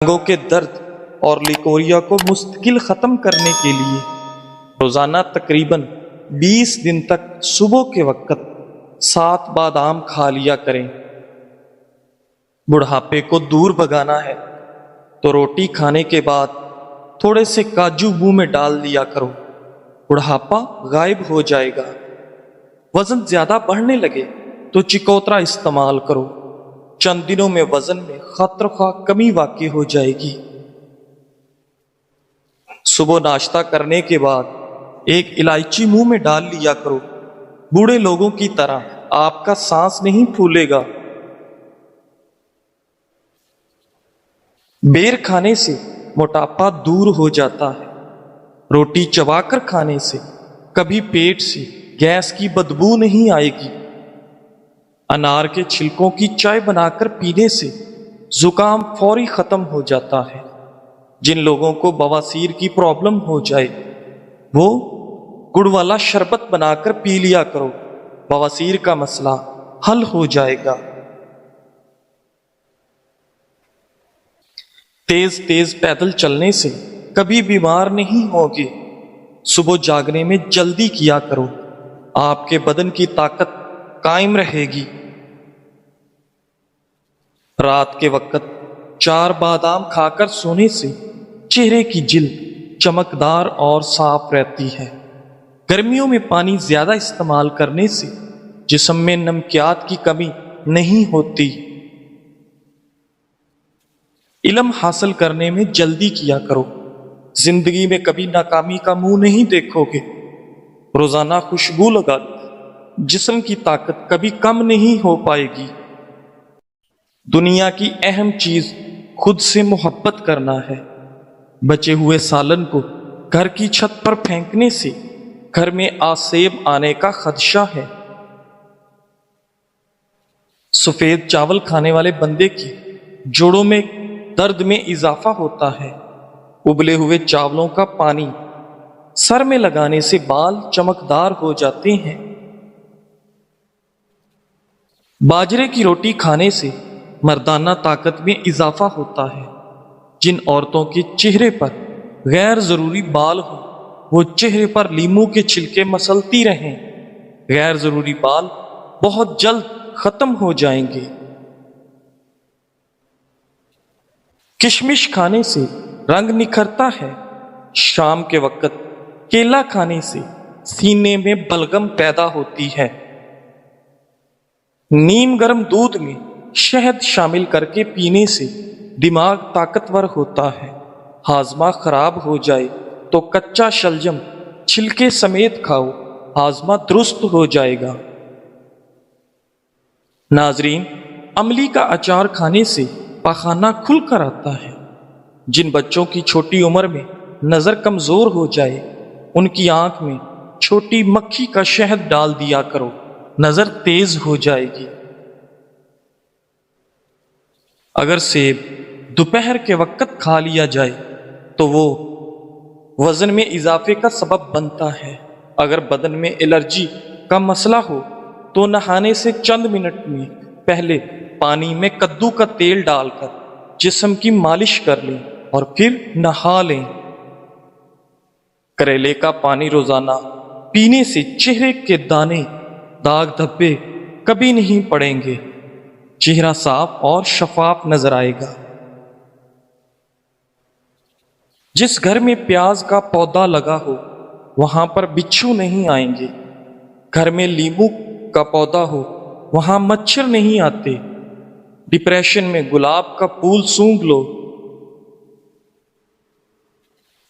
ٹانگوں کے درد اور لیکوریا کو مستقل ختم کرنے کے لیے روزانہ تقریباً 20 دن تک صبح کے وقت 7 بادام کھا لیا کریں۔ بڑھاپے کو دور بھگانا ہے تو روٹی کھانے کے بعد تھوڑے سے کاجو منہ میں ڈال دیا کرو، بڑھاپا غائب ہو جائے گا۔ وزن زیادہ بڑھنے لگے تو چکوترا استعمال کرو، چند دنوں میں وزن میں خطرخواہ کمی واقع ہو جائے گی۔ صبح ناشتہ کرنے کے بعد ایک الائچی منہ میں ڈال لیا کرو، بوڑھے لوگوں کی طرح آپ کا سانس نہیں پھولے گا۔ بیر کھانے سے موٹاپا دور ہو جاتا ہے۔ روٹی چبا کر کھانے سے کبھی پیٹ سے گیس کی بدبو نہیں آئے گی۔ انار کے چھلکوں کی چائے بنا کر پینے سے زکام فوری ختم ہو جاتا ہے۔ جن لوگوں کو بواسیر کی پرابلم ہو جائے وہ گڑ والا شربت بنا کر پی لیا کرو، بواسیر کا مسئلہ حل ہو جائے گا۔ تیز تیز پیدل چلنے سے کبھی بیمار نہیں ہوگے۔ صبح جاگنے میں جلدی کیا کرو، آپ کے بدن کی طاقت قائم رہے گی۔ رات کے وقت 4 بادام کھا کر سونے سے چہرے کی جلد چمکدار اور صاف رہتی ہے۔ گرمیوں میں پانی زیادہ استعمال کرنے سے جسم میں نمکیات کی کمی نہیں ہوتی۔ علم حاصل کرنے میں جلدی کیا کرو، زندگی میں کبھی ناکامی کا منہ نہیں دیکھو گے۔ روزانہ خوشبو لگا، جسم کی طاقت کبھی کم نہیں ہو پائے گی۔ دنیا کی اہم چیز خود سے محبت کرنا ہے۔ بچے ہوئے سالن کو گھر کی چھت پر پھینکنے سے گھر میں آسیب آنے کا خدشہ ہے۔ سفید چاول کھانے والے بندے کی جوڑوں میں درد میں اضافہ ہوتا ہے۔ ابلے ہوئے چاولوں کا پانی سر میں لگانے سے بال چمکدار ہو جاتے ہیں۔ باجرے کی روٹی کھانے سے مردانہ طاقت میں اضافہ ہوتا ہے۔ جن عورتوں کے چہرے پر غیر ضروری بال ہوں وہ چہرے پر لیموں کے چھلکے مسلتی رہیں، غیر ضروری بال بہت جلد ختم ہو جائیں گے۔ کشمش کھانے سے رنگ نکھرتا ہے۔ شام کے وقت کیلا کھانے سے سینے میں بلغم پیدا ہوتی ہے۔ نیم گرم دودھ میں شہد شامل کر کے پینے سے دماغ طاقتور ہوتا ہے۔ ہاضمہ خراب ہو جائے تو کچا شلجم چھلکے سمیت کھاؤ، ہاضمہ درست ہو جائے گا۔ ناظرین، املی کا اچار کھانے سے پخانہ کھل کر آتا ہے۔ جن بچوں کی چھوٹی عمر میں نظر کمزور ہو جائے ان کی آنکھ میں چھوٹی مکھی کا شہد ڈال دیا کرو، نظر تیز ہو جائے گی۔ اگر سیب دوپہر کے وقت کھا لیا جائے تو وہ وزن میں اضافے کا سبب بنتا ہے۔ اگر بدن میں الرجی کا مسئلہ ہو تو نہانے سے چند منٹ میں پہلے پانی میں کدو کا تیل ڈال کر جسم کی مالش کر لیں اور پھر نہا لیں۔ کریلے کا پانی روزانہ پینے سے چہرے کے دانے، داغ دھبے کبھی نہیں پڑیں گے، چہرہ صاف اور شفاف نظر آئے گا۔ جس گھر میں پیاز کا پودا لگا ہو وہاں پر بچھو نہیں آئیں گے۔ گھر میں لیمو کا پودا ہو وہاں مچھر نہیں آتے۔ ڈپریشن میں گلاب کا پھول سونگھ لو۔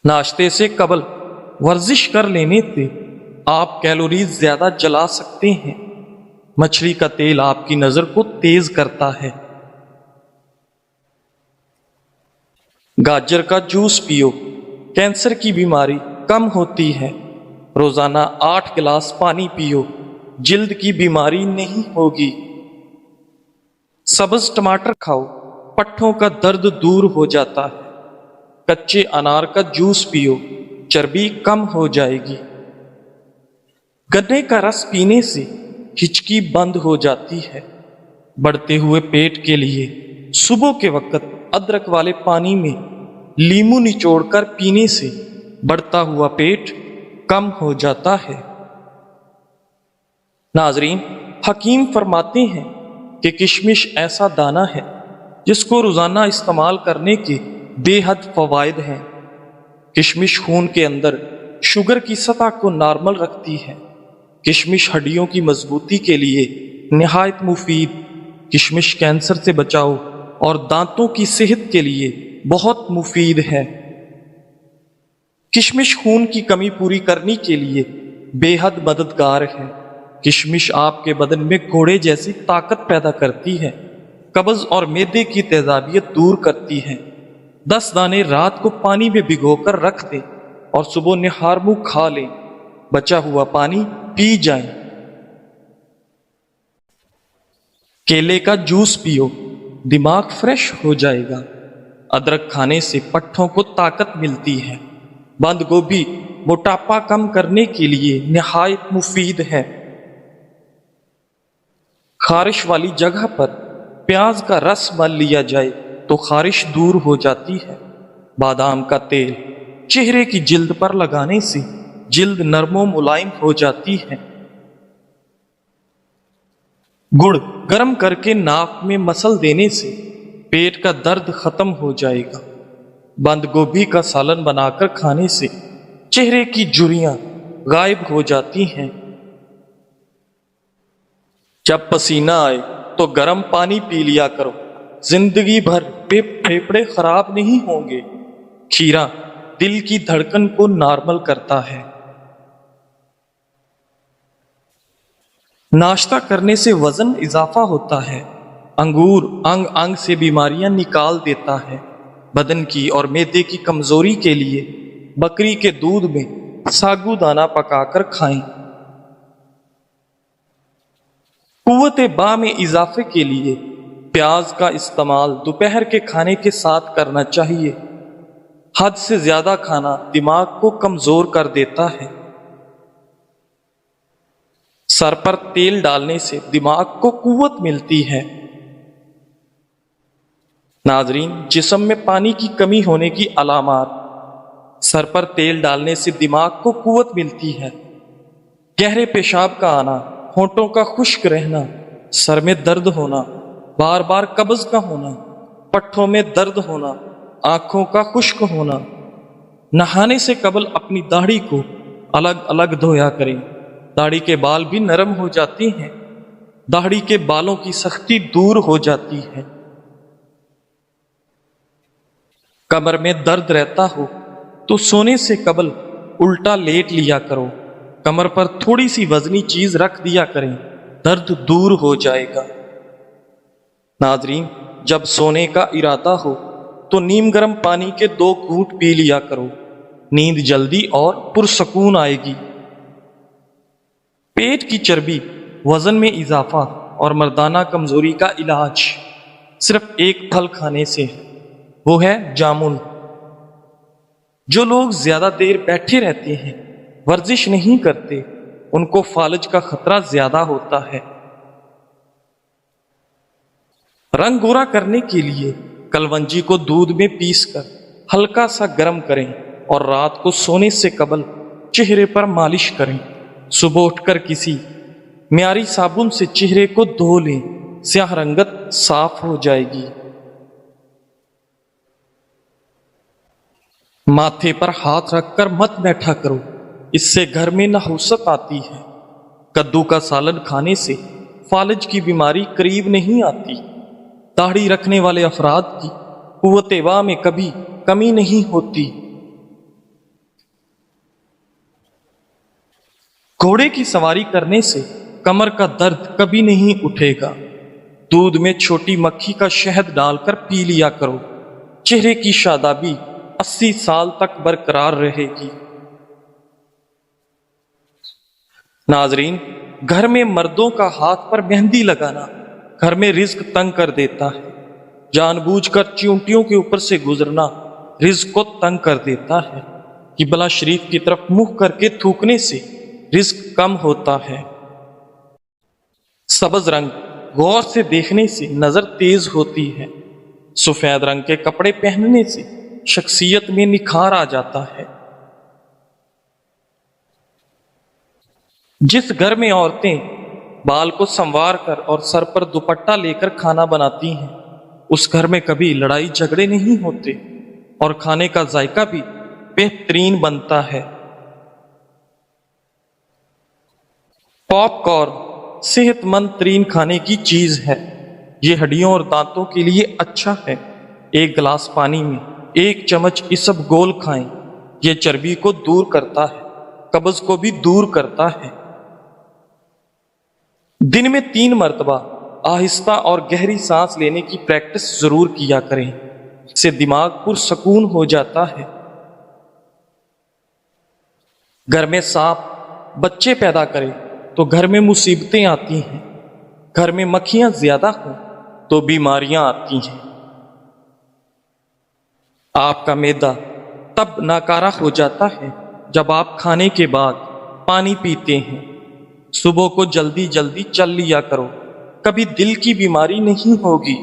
ناشتے سے قبل ورزش کر لینے سے آپ کیلوریز زیادہ جلا سکتے ہیں۔ مچھلی کا تیل آپ کی نظر کو تیز کرتا ہے۔ گاجر کا جوس پیو، کینسر کی بیماری کم ہوتی ہے۔ روزانہ 8 گلاس پانی پیو، جلد کی بیماری نہیں ہوگی۔ سبز ٹماٹر کھاؤ، پٹھوں کا درد دور ہو جاتا ہے۔ کچے انار کا جوس پیو، چربی کم ہو جائے گی۔ گنے کا رس پینے سے ہچکی بند ہو جاتی ہے۔ بڑھتے ہوئے پیٹ کے لیے صبح کے وقت ادرک والے پانی میں لیمو نچوڑ کر پینے سے بڑھتا ہوا پیٹ کم ہو جاتا ہے۔ ناظرین، حکیم فرماتے ہیں کہ کشمش ایسا دانہ ہے جس کو روزانہ استعمال کرنے کے بے حد فوائد ہیں۔ کشمش خون کے اندر شوگر کی سطح کو نارمل رکھتی ہے۔ کشمش ہڈیوں کی مضبوطی کے لیے نہایت مفید، کشمش کینسر سے بچاؤ اور دانتوں کی صحت کے لیے بہت مفید ہے۔ کشمش خون کی کمی پوری کرنے کے لیے بے حد مددگار ہے۔ کشمش آپ کے بدن میں گھوڑے جیسی طاقت پیدا کرتی ہے، قبض اور معدے کی تیزابیت دور کرتی ہے۔ 10 دانے رات کو پانی میں بھگو کر رکھ دیں اور صبح نہار منہ کھا لیں، بچا ہوا پانی پی جائیں۔ کیلے کا جوس پیو، دماغ فریش ہو جائے گا۔ ادرک کھانے سے پٹھوں کو طاقت ملتی ہے۔ بند گوبھی موٹاپا کم کرنے کے لیے نہایت مفید ہے۔ خارش والی جگہ پر پیاز کا رس مل لیا جائے تو خارش دور ہو جاتی ہے۔ بادام کا تیل چہرے کی جلد پر لگانے سے جلد نرم و ملائم ہو جاتی ہے۔ گڑ گرم کر کے ناک میں مسل دینے سے پیٹ کا درد ختم ہو جائے گا۔ بند گوبھی کا سالن بنا کر کھانے سے چہرے کی جھریاں غائب ہو جاتی ہیں۔ جب پسینہ آئے تو گرم پانی پی لیا کرو، زندگی بھر پھیپھڑے خراب نہیں ہوں گے۔ کھیرا دل کی دھڑکن کو نارمل کرتا ہے۔ ناشتہ کرنے سے وزن اضافہ ہوتا ہے۔ انگور انگ انگ سے بیماریاں نکال دیتا ہے۔ بدن کی اور معدے کی کمزوری کے لیے بکری کے دودھ میں ساگو دانہ پکا کر کھائیں۔ قوت با میں اضافے کے لیے پیاز کا استعمال دوپہر کے کھانے کے ساتھ کرنا چاہیے۔ حد سے زیادہ کھانا دماغ کو کمزور کر دیتا ہے۔ سر پر تیل ڈالنے سے دماغ کو قوت ملتی ہے۔ ناظرین، جسم میں پانی کی کمی ہونے کی علامات: سر پر تیل ڈالنے سے دماغ کو قوت ملتی ہے۔ گہرے پیشاب کا آنا، ہونٹوں کا خشک رہنا، سر میں درد ہونا، بار بار قبض کا ہونا، پٹھوں میں درد ہونا، آنکھوں کا خشک ہونا۔ نہانے سے قبل اپنی داڑھی کو الگ الگ دھویا کریں۔ داڑھی کے بال بھی نرم ہو جاتے ہیں۔ داڑھی کے بالوں کی سختی دور ہو جاتی ہے۔ کمر میں درد رہتا ہو تو سونے سے قبل الٹا لیٹ لیا کرو۔ کمر پر تھوڑی سی وزنی چیز رکھ دیا کریں، درد دور ہو جائے گا۔ ناظرین، جب سونے کا ارادہ ہو تو نیم گرم پانی کے 2 گھونٹ پی لیا کرو، نیند جلدی اور پرسکون آئے گی۔ پیٹ کی چربی، وزن میں اضافہ اور مردانہ کمزوری کا علاج صرف ایک پھل کھانے سے ہے، وہ ہے جامن۔ جو لوگ زیادہ دیر بیٹھے رہتے ہیں، ورزش نہیں کرتے، ان کو فالج کا خطرہ زیادہ ہوتا ہے۔ رنگ گورا کرنے کے لیے کلونجی کو دودھ میں پیس کر ہلکا سا گرم کریں اور رات کو سونے سے قبل چہرے پر مالش کریں۔ صبح اٹھ کر کسی معیاری صابن سے چہرے کو دھو لیں، سیاہ رنگت صاف ہو جائے گی۔ ماتھے پر ہاتھ رکھ کر مت بیٹھا کرو، اس سے گھر میں نحوست آتی ہے۔ کدو کا سالن کھانے سے فالج کی بیماری قریب نہیں آتی۔ داڑھی رکھنے والے افراد کی قوت وا میں کبھی کمی نہیں ہوتی۔ گھوڑے کی سواری کرنے سے کمر کا درد کبھی نہیں اٹھے گا۔ دودھ میں چھوٹی مکھی کا شہد ڈال کر پی لیا کرو، چہرے کی شادابی 80 سال تک برقرار رہے گی۔ ناظرین، گھر میں مردوں کا ہاتھ پر مہندی لگانا گھر میں رزق تنگ کر دیتا ہے۔ جان بوجھ کر چیونٹیوں کے اوپر سے گزرنا رزق کو تنگ کر دیتا ہے۔ قبلہ شریف کی طرف منہ کر کے تھوکنے سے رزق کم ہوتا ہے۔ سبز رنگ غور سے دیکھنے سے نظر تیز ہوتی ہے۔ سفید رنگ کے کپڑے پہننے سے شخصیت میں نکھار آ جاتا ہے۔ جس گھر میں عورتیں بال کو سنوار کر اور سر پر دوپٹہ لے کر کھانا بناتی ہیں، اس گھر میں کبھی لڑائی جھگڑے نہیں ہوتے اور کھانے کا ذائقہ بھی بہترین بنتا ہے۔ پاپ کارن صحت مند ترین کھانے کی چیز ہے۔ یہ ہڈیوں اور دانتوں کے لیے اچھا ہے۔ ایک گلاس پانی میں 1 چمچ اسب گول کھائیں۔ یہ چربی کو دور کرتا ہے، قبض کو بھی دور کرتا ہے۔ دن میں 3 مرتبہ آہستہ اور گہری سانس لینے کی پریکٹس ضرور کیا کریں، اس سے دماغ پرسکون ہو جاتا ہے۔ گھر میں سانپ بچے پیدا کرے تو گھر میں مصیبتیں آتی ہیں۔ گھر میں مکھیاں زیادہ ہوں تو بیماریاں آتی ہیں۔ آپ کا معدہ تب ناکارہ ہو جاتا ہے جب آپ کھانے کے بعد پانی پیتے ہیں۔ صبح کو جلدی جلدی چل لیا کرو، کبھی دل کی بیماری نہیں ہوگی۔